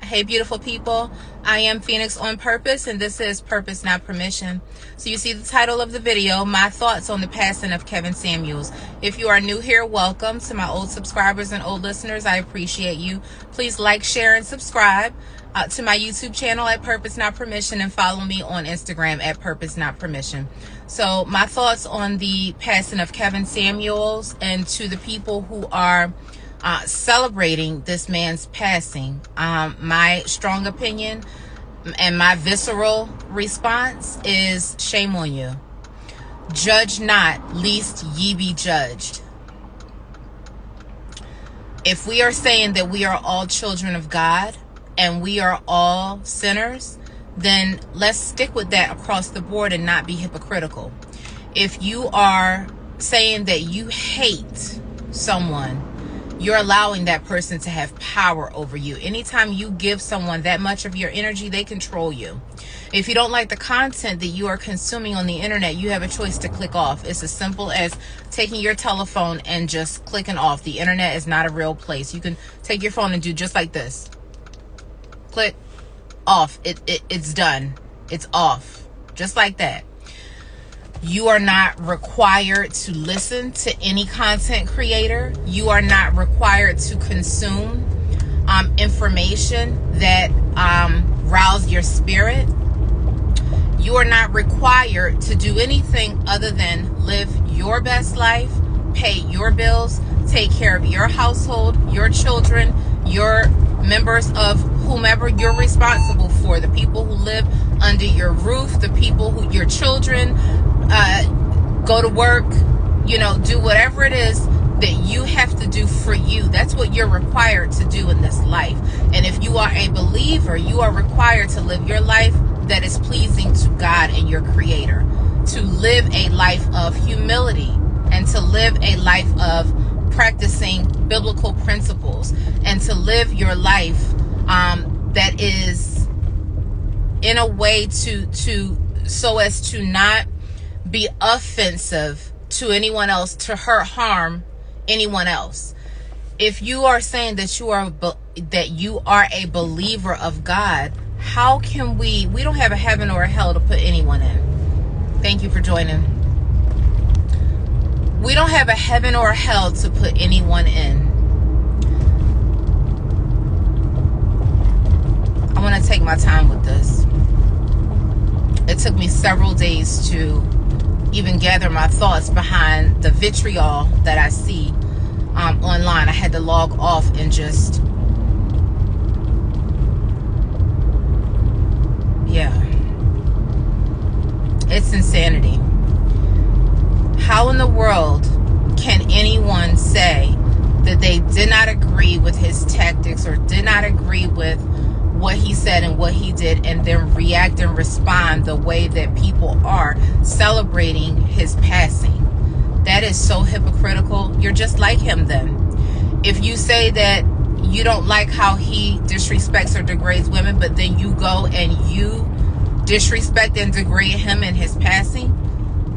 Hey beautiful people, I am Phoenix on purpose and this is Purpose Not Permission. So you see the title of the video, my thoughts on the passing of Kevin Samuels. If you are new here, welcome. To my old subscribers and old listeners, I appreciate you. Please like, share, and subscribe to my YouTube channel at Purpose Not Permission and follow me on Instagram at Purpose Not Permission. So my thoughts on the passing of Kevin Samuels, and to the people who are celebrating this man's passing, my strong opinion and my visceral response is shame on you. Judge not, lest ye be judged. If we are saying that we are all children of God and we are all sinners, then let's stick with that across the board and not be hypocritical. If you are saying that you hate someone, you're allowing that person to have power over you. Anytime you give someone that much of your energy, they control you. If you don't like the content that you are consuming on the internet, you have a choice to click off. It's as simple as taking your telephone and just clicking off. The internet is not a real place. You can take your phone and do just like this. Click off. It's done. It's off. Just like that. You are not required to listen to any content creator. You are not required to consume information that rouse your spirit. You are not required to do anything other than live your best life, pay your bills, take care of your household, your children, your members of whomever you're responsible for, the people who live under your roof, the people who your children go to work, do whatever it is that you have to do for you. That's what you're required to do in this life. And if you are a believer, you are required to live your life that is pleasing to God and your Creator, to live a life of humility and to live a life of practicing biblical principles, and to live your life that is in a way so as to not be offensive to anyone else, to harm anyone else. If you are saying that you are a believer of God, how can we don't have a heaven or a hell to put anyone in. Thank you for joining. We don't have a heaven or a hell to put anyone in. I want to take my time with this. It took me several days to even gather my thoughts behind the vitriol that I see online. I had to log off and just, it's insanity. How in the world can anyone say that they did not agree with his tactics or did not agree with what he said and what he did, and then react and respond the way that people are celebrating his passing? That is so hypocritical. You're just like him then. If you say that you don't like how he disrespects or degrades women, but then you go and you disrespect and degrade him in his passing,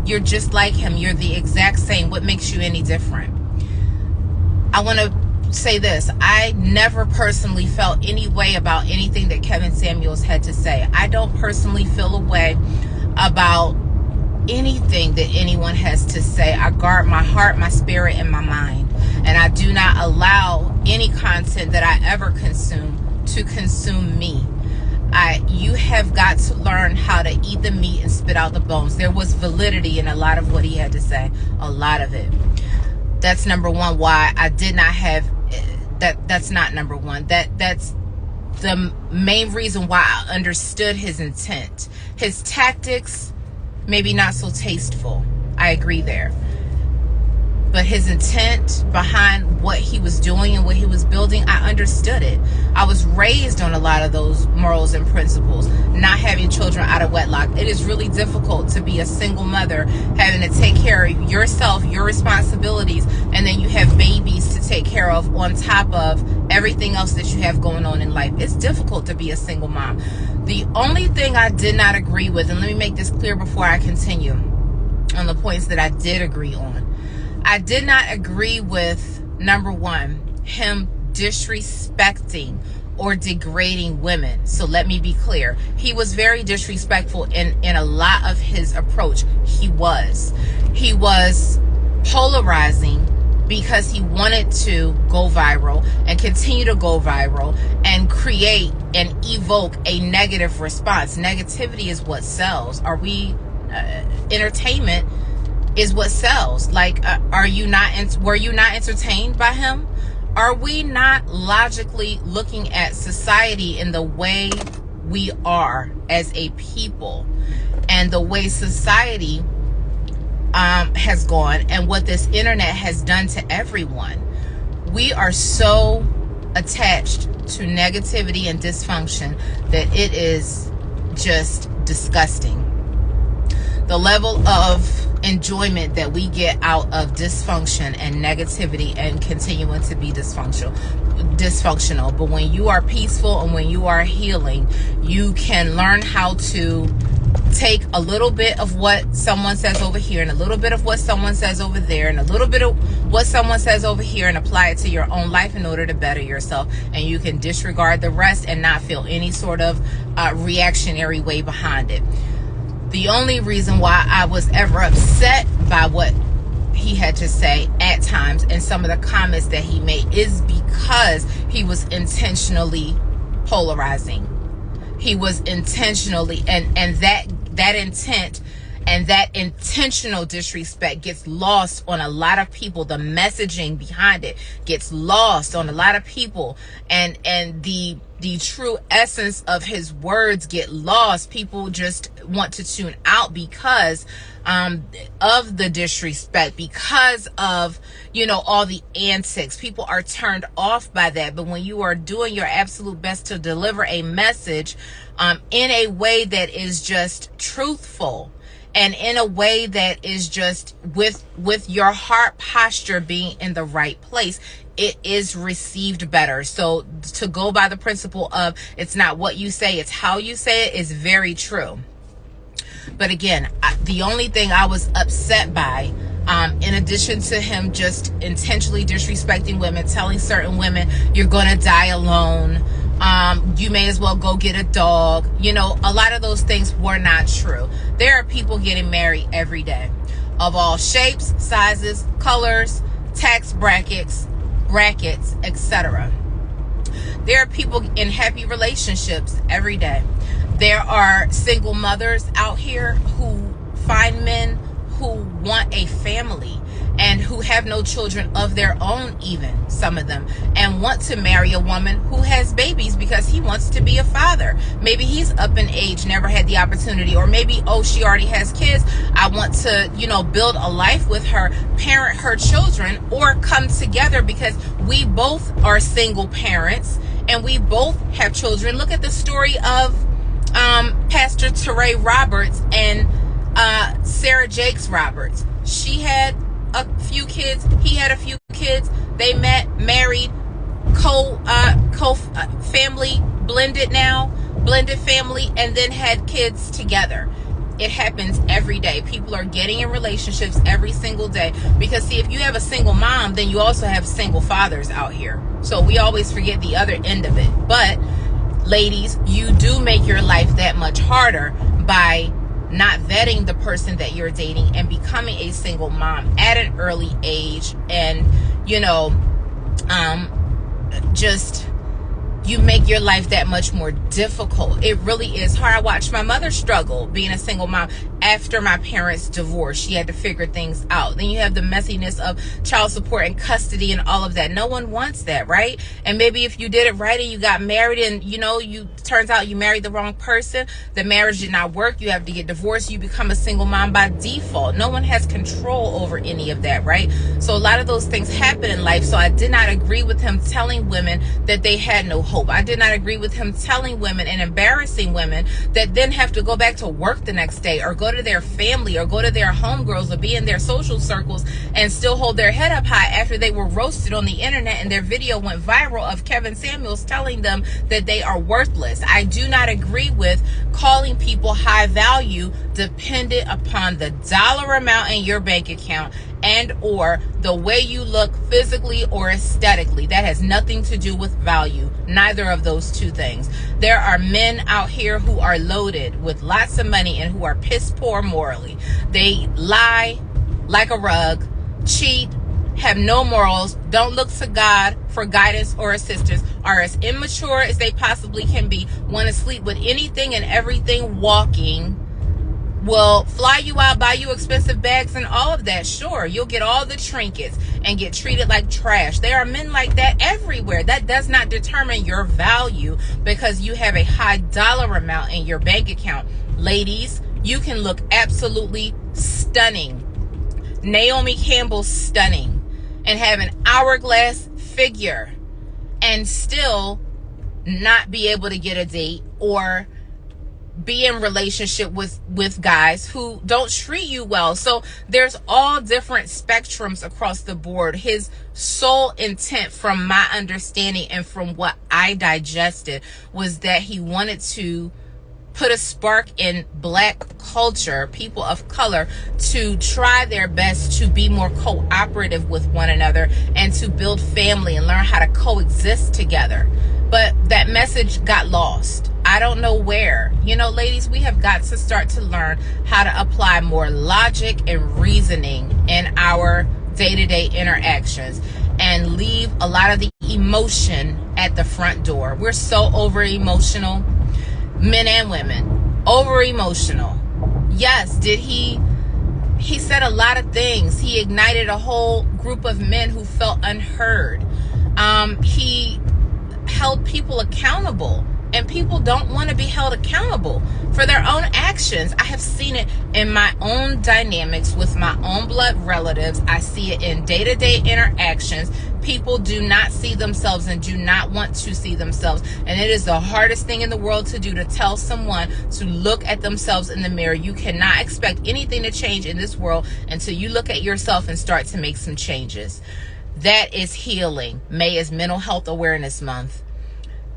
you're just like him. You're the exact same. What makes you any different? I want to say this. I never personally felt any way about anything that Kevin Samuels had to say. I don't personally feel a way about anything that anyone has to say. I guard my heart, my spirit, and my mind. And I do not allow any content that I ever consume to consume me. You have got to learn how to eat the meat and spit out the bones. There was validity in a lot of what he had to say. A lot of it. That's number one why I did not have that. That's not number one. That's the main reason why I understood his intent. His tactics, maybe not so tasteful. I agree there. But his intent behind what he was doing and what he was building, I understood it. I was raised on a lot of those morals and principles. Not having children out of wedlock. It is really difficult to be a single mother, having to take care of yourself, your responsibilities, and then you have babies to take care of on top of everything else that you have going on in life. It's difficult to be a single mom. The only thing I did not agree with, and let me make this clear before I continue on the points that I did agree on. I did not agree with, number one, him disrespecting or degrading women. So let me be clear. He was very disrespectful in a lot of his approach. He was polarizing because he wanted to go viral and continue to go viral and create and evoke a negative response. Negativity is what sells. Are we entertainment is what sells. Like, were you not entertained by him? Are we not logically looking at society in the way we are as a people and the way society has gone and what this internet has done to everyone? We are so attached to negativity and dysfunction that it is just disgusting. The level of enjoyment that we get out of dysfunction and negativity and continuing to be dysfunctional. But when you are peaceful and when you are healing, you can learn how to take a little bit of what someone says over here and a little bit of what someone says over there and a little bit of what someone says over here and apply it to your own life in order to better yourself. And you can disregard the rest and not feel any sort of reactionary way behind it. The only reason why I was ever upset by what he had to say at times and some of the comments that he made is because he was intentionally polarizing. He was intentionally, and that intent and that intentional disrespect gets lost on a lot of people. The messaging behind it gets lost on a lot of people, and the true essence of his words get lost. People just want to tune out because of the disrespect, because of, all the antics. People are turned off by that. But when you are doing your absolute best to deliver a message in a way that is just truthful, and in a way that is just with your heart posture being in the right place, it is received better. So to go by the principle of it's not what you say, it's how you say it is very true. But again, the only thing I was upset by, in addition to him just intentionally disrespecting women, telling certain women, you're going to die alone, you may as well go get a dog. A lot of those things were not true. There are people getting married every day of all shapes, sizes, colors, tax brackets, etc. There are people in happy relationships every day. There are single mothers out here who find men who want a family and who have no children of their own, even some of them, and want to marry a woman who has babies because he wants to be a father. Maybe he's up in age, never had the opportunity, or maybe, she already has kids. I want to, build a life with her, parent her children, or come together because we both are single parents and we both have children. Look at the story of Pastor 𝓟𝓾 Roberts and Sarah Jakes Roberts. She had a few kids, he had a few kids. They met, married, family, blended family, and then had kids together. It happens every day. People are getting in relationships every single day because, see, if you have a single mom, then you also have single fathers out here. So we always forget the other end of it. But ladies, you do make your life that much harder by not vetting the person that you're dating and becoming a single mom at an early age. And just you make your life that much more difficult. It really is hard. I watched my mother struggle being a single mom after my parents' divorce. She had to figure things out. Then you have the messiness of child support and custody and all of that. No one wants that, right? And maybe if you did it right and you got married and turns out you married the wrong person, the marriage did not work, you have to get divorced, you become a single mom by default. No one has control over any of that, right? So a lot of those things happen in life. So I did not agree with him telling women that they had no hope. I did not agree with him telling women and embarrassing women that then have to go back to work the next day or go to their family or go to their homegirls or be in their social circles and still hold their head up high after they were roasted on the internet and their video went viral of Kevin Samuels telling them that they are worthless. I do not agree with calling people high value dependent upon the dollar amount in your bank account and or the way you look physically or aesthetically. That has nothing to do with value. Neither of those two things. There are men out here who are loaded with lots of money and who are piss poor morally. They lie like a rug, cheat, have no morals, don't look to God for guidance or assistance, are as immature as they possibly can be, want to sleep with anything and everything walking, will fly you out, buy you expensive bags and all of that. Sure, you'll get all the trinkets and get treated like trash. There are men like that everywhere. That does not determine your value because you have a high dollar amount in your bank account. Ladies, you can look absolutely stunning. Naomi Campbell stunning. And have an hourglass figure and still not be able to get a date or be in relationship with guys who don't treat you well. So there's all different spectrums across the board. His sole intent, from my understanding and from what I digested, was that he wanted to put a spark in black culture, people of color, to try their best to be more cooperative with one another and to build family and learn how to coexist together. But that message got lost. I don't know where. You know, ladies, we have got to start to learn how to apply more logic and reasoning in our day-to-day interactions and leave a lot of the emotion at the front door. We're so over emotional. Men and women, over emotional. Yes, he said a lot of things. He ignited a whole group of men who felt unheard. He held people accountable, and people don't want to be held accountable for their own actions. I have seen it in my own dynamics with my own blood relatives. I see it in day-to-day interactions. People do not see themselves and do not want to see themselves. And it is the hardest thing in the world to do, to tell someone to look at themselves in the mirror. You cannot expect anything to change in this world until you look at yourself and start to make some changes. That is healing. May is Mental Health Awareness Month.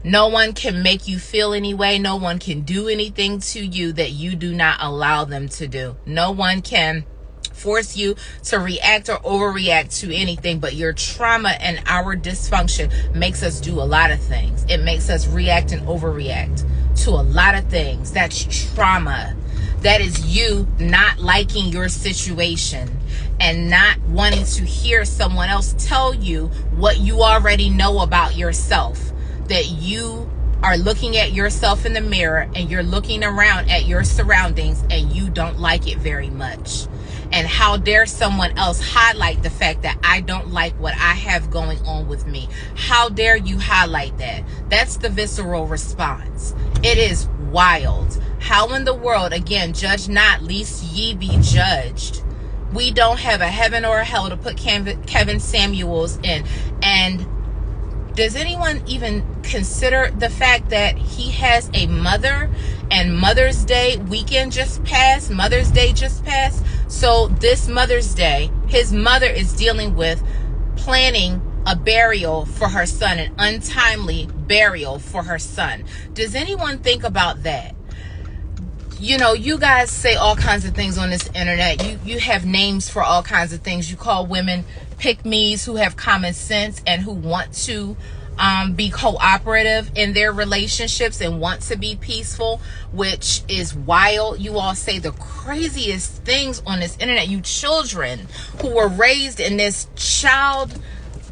No one can make you feel any way. No one can do anything to you that you do not allow them to do. No one can force you to react or overreact to anything, but your trauma and our dysfunction makes us do a lot of things. It makes us react and overreact to a lot of things. That's trauma. That is you not liking your situation and not wanting to hear someone else tell you what you already know about yourself. That you are looking at yourself in the mirror and you're looking around at your surroundings and you don't like it very much. And how dare someone else highlight the fact that I don't like what I have going on with me? How dare you highlight that? That's the visceral response. It is wild. How in the world, again, judge not, lest ye be judged. We don't have a heaven or a hell to put Kevin Samuels in. And does anyone even consider the fact that he has a mother and Mother's Day weekend just passed? Mother's Day just passed. So this Mother's Day, his mother is dealing with planning a burial for her son, an untimely burial for her son. Does anyone think about that? You know, you guys say all kinds of things on this internet. You have names for all kinds of things. You call women pick-me's who have common sense and who want to be cooperative in their relationships and want to be peaceful, which is wild. You all say the craziest things on this internet. You children who were raised in this child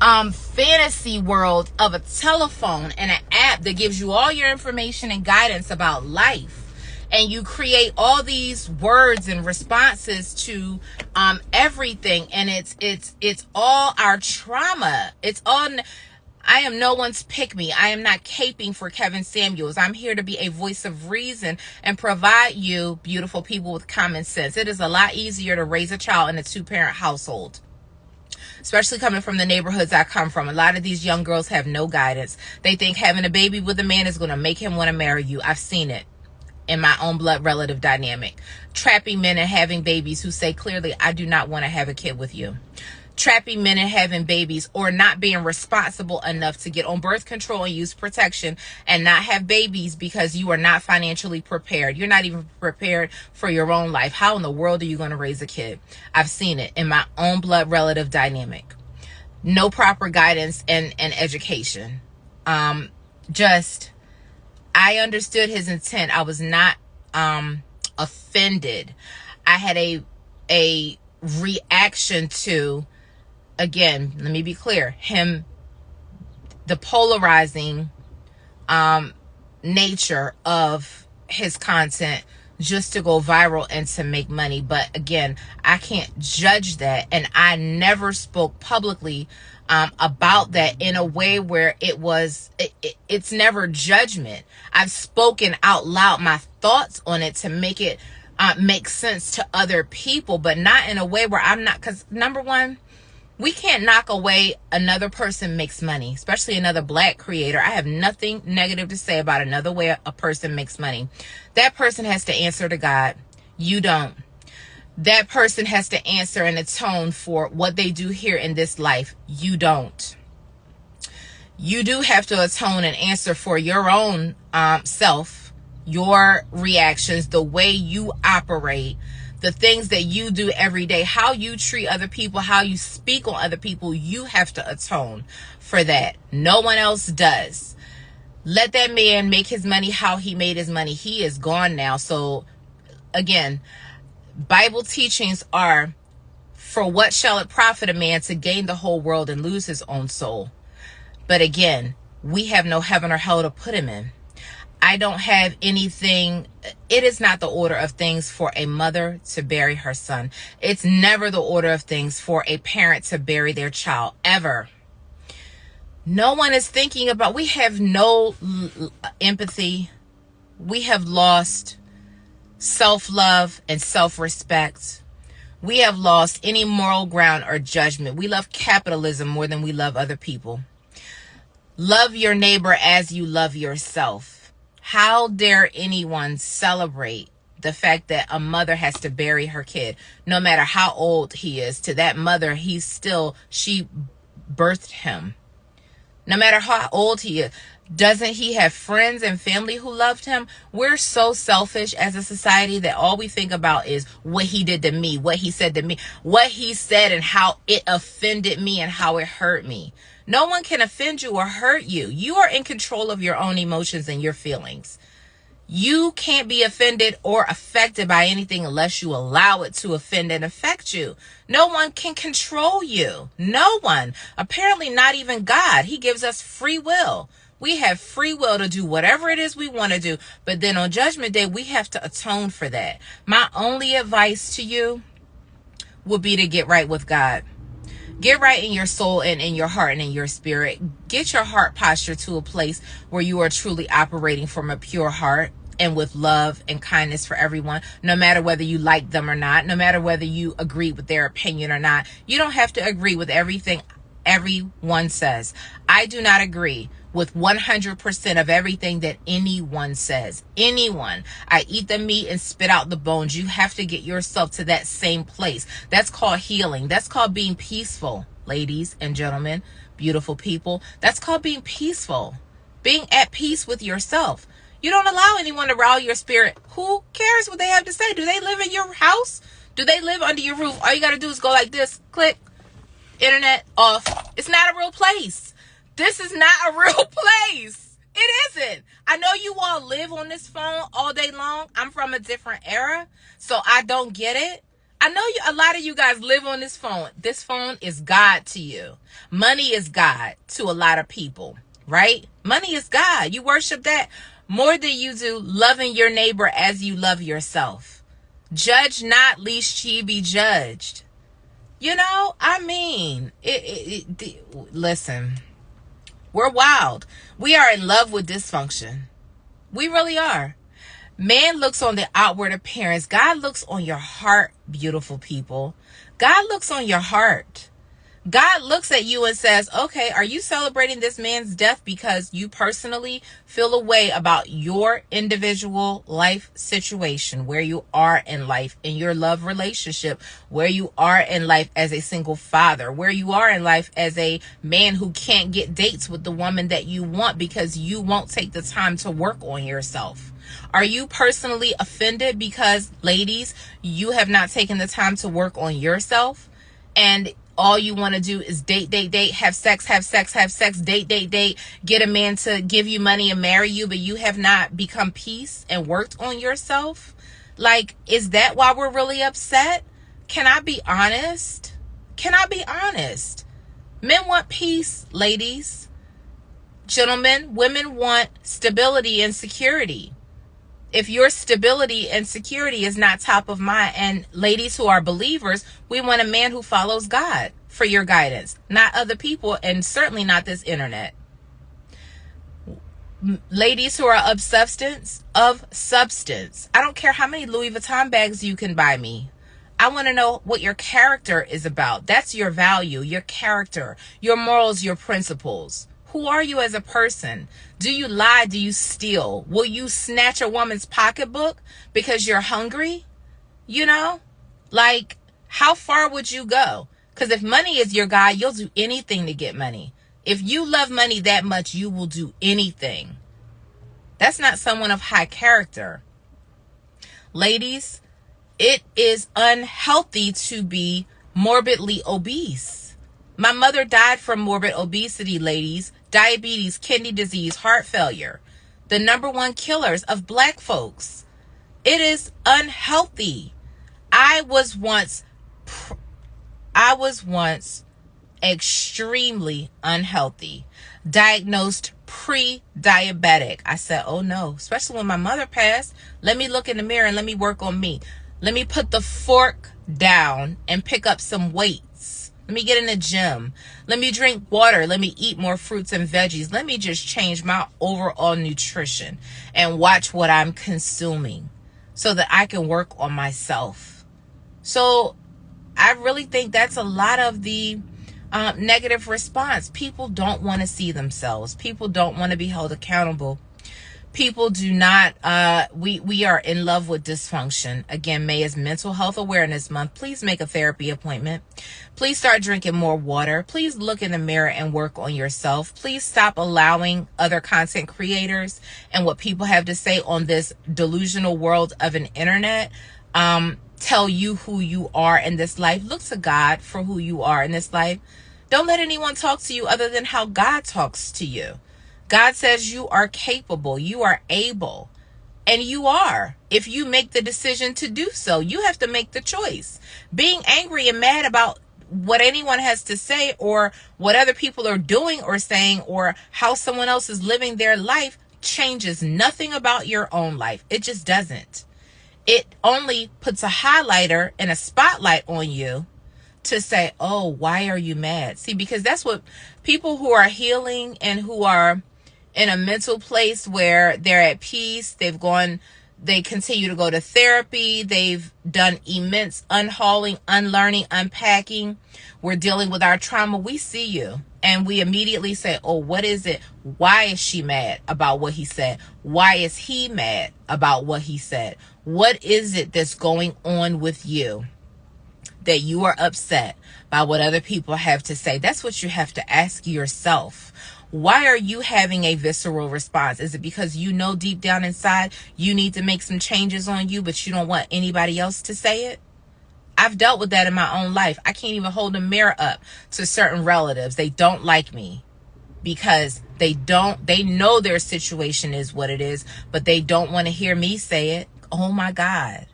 fantasy world of a telephone and an app that gives you all your information and guidance about life. And you create all these words and responses to everything, and it's all our trauma. It's all. I am no one's pick me. I am not caping for Kevin Samuels. I'm here to be a voice of reason and provide you, beautiful people, with common sense. It is a lot easier to raise a child in a two-parent household, especially coming from the neighborhoods I come from. A lot of these young girls have no guidance. They think having a baby with a man is going to make him want to marry you. I've seen it in my own blood relative dynamic. Trapping men and having babies who say clearly, I do not want to have a kid with you. trapping men and having babies, or not being responsible enough to get on birth control and use protection and not have babies because you are not financially prepared. You're not even prepared for your own life. How in the world are you going to raise a kid? I've seen it in my own blood relative dynamic. No proper guidance and education. I understood his intent. I was not offended. I had a reaction to, again, let me be clear, him, the polarizing nature of his content just to go viral and to make money. But again, I can't judge that, and I never spoke publicly about that in a way where it's never judgment. I've spoken out loud my thoughts on it to make it make sense to other people, but not in a way where I'm not, because number one, we can't knock away another person makes money, especially another Black creator. I have nothing negative to say about another way a person makes money. That person has to answer to God. You don't. That person has to answer and atone for what they do here in this life. You don't. You do have to atone and answer for your own self, your reactions, the way you operate, the things that you do every day, how you treat other people, how you speak on other people. You have to atone for that. No one else does. Let that man make his money how he made his money. He is gone now. So again, Bible teachings are, for what shall it profit a man to gain the whole world and lose his own soul? But again, we have no heaven or hell to put him in. I don't have anything. It is not the order of things for a mother to bury her son. It's never the order of things for a parent to bury their child, ever. No one is thinking about, we have no empathy. We have lost self-love and self-respect. We have lost any moral ground or judgment. We love capitalism more than we love other people. Love your neighbor as you love yourself. How dare anyone celebrate the fact that a mother has to bury her kid, no matter how old he is? To that mother, she birthed him. No matter how old he is. Doesn't he have friends and family who loved him? We're so selfish as a society that all we think about is what he did to me, what he said to me, what he said and how it offended me and how it hurt me. No one can offend you or hurt you. You are in control of your own emotions and your feelings. You can't be offended or affected by anything unless you allow it to offend and affect you. No one can control you. No one. Apparently not even God. He gives us free will. We have free will to do whatever it is we want to do. But then on Judgment Day, we have to atone for that. My only advice to you would be to get right with God. Get right in your soul and in your heart and in your spirit. Get your heart posture to a place where you are truly operating from a pure heart and with love and kindness for everyone, no matter whether you like them or not, no matter whether you agree with their opinion or not. You don't have to agree with everything everyone says. I do not agree with 100% of everything that anyone says. Anyone. I eat the meat and spit out the bones. You have to get yourself to that same place. That's called healing. That's called being peaceful, ladies and gentlemen, beautiful people. That's called being peaceful. Being at peace with yourself. You don't allow anyone to rile your spirit. Who cares what they have to say? Do they live in your house? Do they live under your roof? All you got to do is go like this. Click. Internet off. It's not a real place. This is not a real place. It isn't. I know you all live on this phone all day long. I'm from a different era, so I don't get it. I know a lot of you guys live on this phone. This phone is God to you. Money is God to a lot of people, right? Money is God. You worship that more than you do loving your neighbor as you love yourself. Judge not, lest ye be judged. You know, I mean, listen. We're wild. We are in love with dysfunction. We really are. Man looks on the outward appearance. God looks on your heart, beautiful people. God looks on your heart. God looks at you and says, okay, are you celebrating this man's death because you personally feel a way about your individual life situation, where you are in life, in your love relationship, where you are in life as a single father, where you are in life as a man who can't get dates with the woman that you want because you won't take the time to work on yourself? Are you personally offended because, ladies, you have not taken the time to work on yourself? And all you want to do is date, have sex, date, get a man to give you money and marry you, but you have not become peace and worked on yourself? Like, is that why we're really upset? Can I be honest? Men want peace, ladies. Gentlemen, women want stability and security. If your stability and security is not top of mind, and ladies who are believers, we want a man who follows God for your guidance, not other people, and certainly not this internet. Ladies who are of substance, I don't care how many Louis Vuitton bags you can buy me. I want to know what your character is about. That's your value, your character, your morals, your principles. Who are you as a person? Do you lie? Do you steal? Will you snatch a woman's pocketbook because you're hungry? You know, like, how far would you go? Because if money is your guy, you'll do anything to get money. If you love money that much, you will do anything. That's not someone of high character. Ladies, it is unhealthy to be morbidly obese. My mother died from morbid obesity, ladies. Diabetes, kidney disease, heart failure. The number one killers of black folks. It is unhealthy. I was once extremely unhealthy. Diagnosed pre-diabetic. I said, oh no, especially when my mother passed. Let me look in the mirror and let me work on me. Let me put the fork down and pick up some weights. Let me get in the gym. Let me drink water. Let me eat more fruits and veggies. Let me just change my overall nutrition and watch what I'm consuming so that I can work on myself. So I really think that's a lot of the negative response. People don't want to see themselves. People don't want to be held accountable. People do not, we are in love with dysfunction. Again, May is Mental Health Awareness Month. Please make a therapy appointment. Please start drinking more water. Please look in the mirror and work on yourself. Please stop allowing other content creators and what people have to say on this delusional world of an internet tell you who you are in this life. Look to God for who you are in this life. Don't let anyone talk to you other than how God talks to you. God says you are capable, you are able, and you are. If you make the decision to do so, you have to make the choice. Being angry and mad about what anyone has to say or what other people are doing or saying or how someone else is living their life changes nothing about your own life. It just doesn't. It only puts a highlighter and a spotlight on you to say, oh, why are you mad? See, because that's what people who are healing and who are in a mental place where they're at peace, they continue to go to therapy, they've done immense unhauling, unlearning, unpacking. We're dealing with our trauma. We see you and we immediately say, oh, what is it? Why is she mad about what he said? Why is he mad about what he said? What is it that's going on with you that you are upset by what other people have to say? That's what you have to ask yourself. Why are you having a visceral response? Is it because you know deep down inside you need to make some changes on you, but you don't want anybody else to say it? I've dealt with that in my own life. I can't even hold a mirror up to certain relatives. They don't like me because they know their situation is what it is, but they don't want to hear me say it. Oh my God.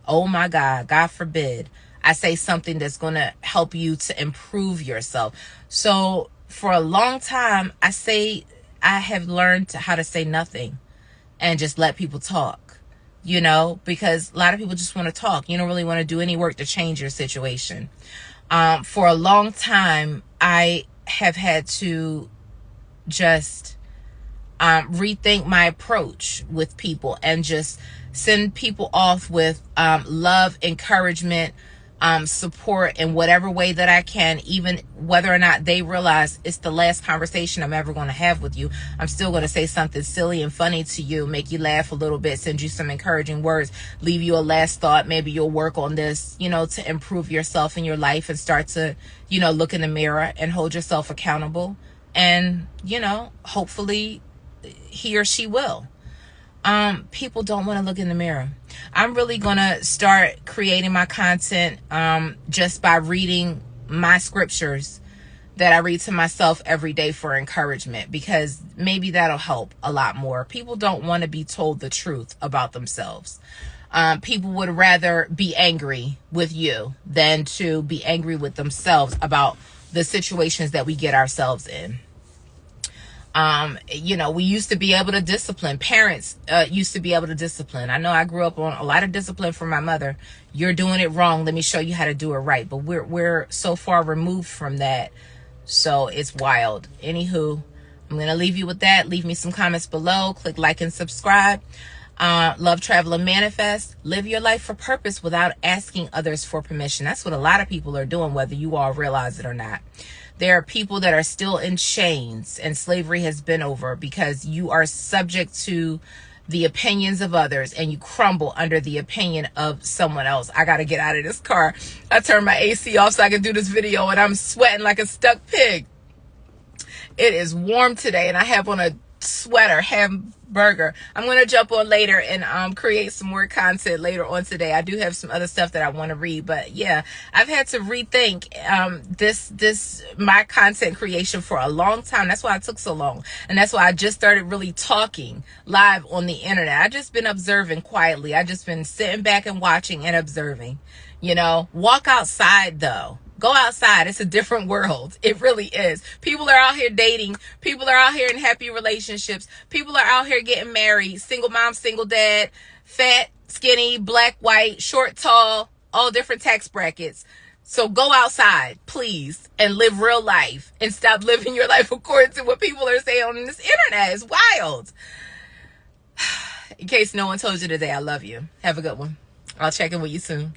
Oh my God. God forbid I say something that's going to help you to improve yourself. So for a long time, I have learned how to say nothing and just let people talk, because a lot of people just want to talk. You don't really want to do any work to change your situation. For a long time, I have had to just rethink my approach with people and just send people off with love, encouragement, support in whatever way that I can, even whether or not they realize it's the last conversation I'm ever going to have with you. I'm still going to say something silly and funny to you, make you laugh a little bit, send you some encouraging words, leave you a last thought. Maybe you'll work on this, to improve yourself in your life and start to, look in the mirror and hold yourself accountable. And, hopefully he or she will. People don't want to look in the mirror. I'm really going to start creating my content just by reading my scriptures that I read to myself every day for encouragement, because maybe that'll help a lot more. People don't want to be told the truth about themselves. People would rather be angry with you than to be angry with themselves about the situations that we get ourselves in. We used to be able to discipline. Parents used to be able to discipline. I know I grew up on a lot of discipline from my mother. You're doing it wrong. Let me show you how to do it right. But we're so far removed from that. So it's wild. Anywho, I'm going to leave you with that. Leave me some comments below. Click like and subscribe. Love, travel, and manifest. Live your life for purpose without asking others for permission. That's what a lot of people are doing, whether you all realize it or not. There are people that are still in chains, and slavery has been over because you are subject to the opinions of others and you crumble under the opinion of someone else. I got to get out of this car. I turned my AC off so I can do this video, and I'm sweating like a stuck pig. It is warm today, and I have on a sweater, hamburger. I'm going to jump on later and create some more content later on today. I do have some other stuff that I want to read, but yeah, I've had to rethink my content creation for a long time. That's why it took so long, and that's why I just started really talking live on the internet. I just been observing quietly. I just been sitting back and watching and observing. Walk outside though. Go outside. It's a different world. It really is. People are out here dating. People are out here in happy relationships. People are out here getting married. Single mom, single dad, fat, skinny, black, white, short, tall, all different tax brackets. So go outside, please, and live real life and stop living your life according to what people are saying on this internet. It's wild. In case no one told you today, I love you. Have a good one. I'll check in with you soon.